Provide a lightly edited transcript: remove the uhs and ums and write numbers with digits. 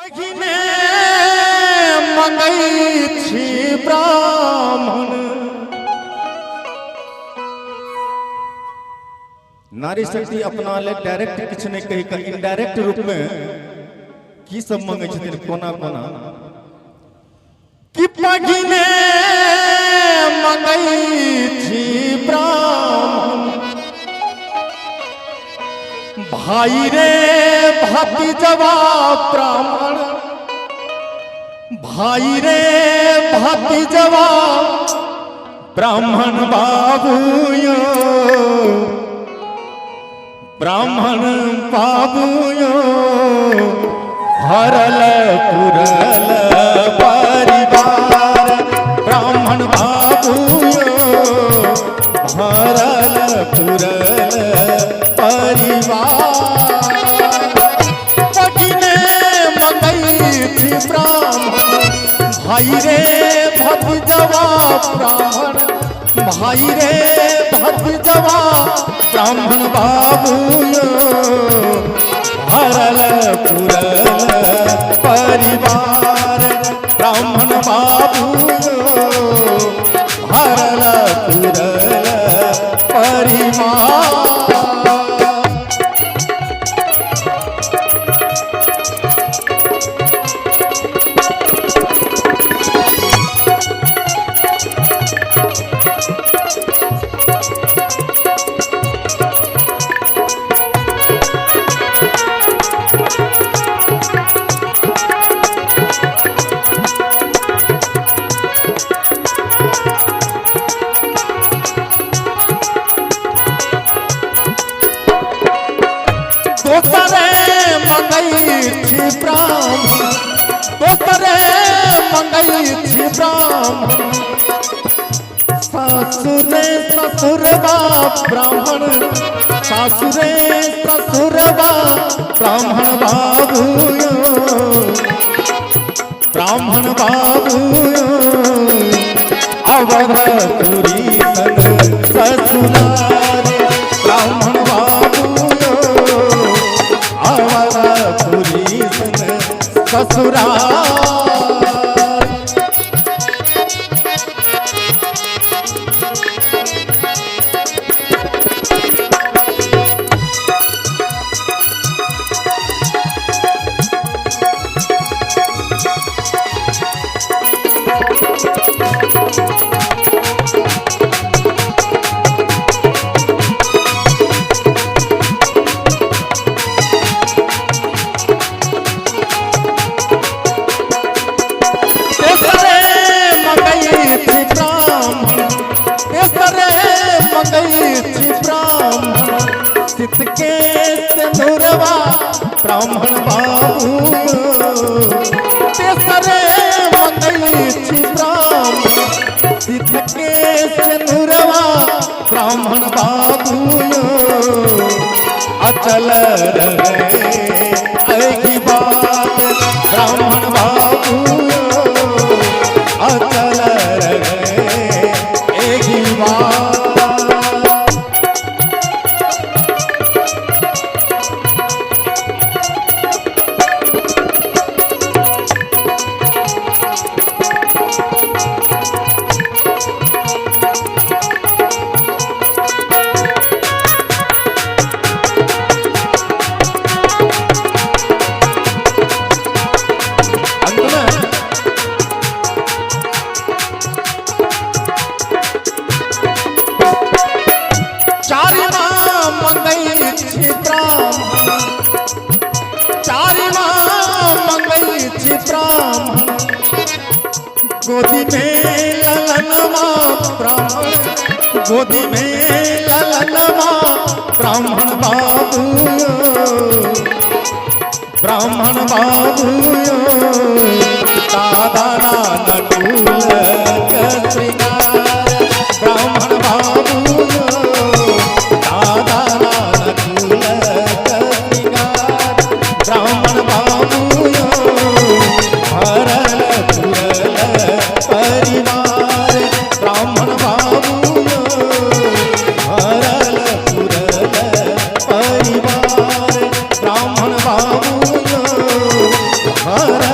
पगिने मंगई छी ब्राह्मण। नारी शक्ति अपना ले डायरेक्ट किछ नहीं कही का इनडायरेक्ट रूप में की सब मंगै छथिन कोना कोना कि पगिने मंगई छी ब्राह्मण। भाई रे भतीजवा ब्राह्मण, भाई रे भतीजवा ब्राह्मण बाबूयो, ब्राह्मण बाबूयो हरल पुरल परिवार। ब्राह्मण बाबूयो हरल पुरल परिवार। पगिने मंगई थी ब्राह्मण, भाई रे भतीजवा ब्राह्मण, भाई रे भतीजवा ब्राह्मण बाबूयो हरल पुरल परिवार। ब्राह्मण बाबूयो हरल पुरल परिवार। दोसरे मंगई थी ब्राह्मण, दोसरे मंगई थी ब्राह्मण। सासुरे ससुरवा ब्राह्मण, सासुरे ससुरवा ब्राह्मण बाबूयो, ब्राह्मण बाबूयो अवधपुरी सन ससुरार। ब्राह्मण बाबूयो अवधपुरी सन ससुरार। के सिंदूरवा ब्राह्मण बाबूयो, तेसरे मंगई थी ब्राह्मण। सिद्ध के सिंदूरवा ब्राह्मण बाबूयो अचल रहे ऐसी बात। ब्राह्मण बाबूयो अचल रहे ऐसी बात। गोदी में ललनमा ब्राह्मण, गोदी में ललनमा ब्राह्मण बाबूयो, ब्राह्मण बाबूयो दादा नकुल का श्रृंगार। ब्राह्मण बाबूयो दादा नकुल का श्रृंगार। ब्राह्मण बाबूयो हरल पुरल परिवार। ब्राह्मण बाबूयो हरल पुरल परिवार। ब्राह्मण बाबूयो हमारा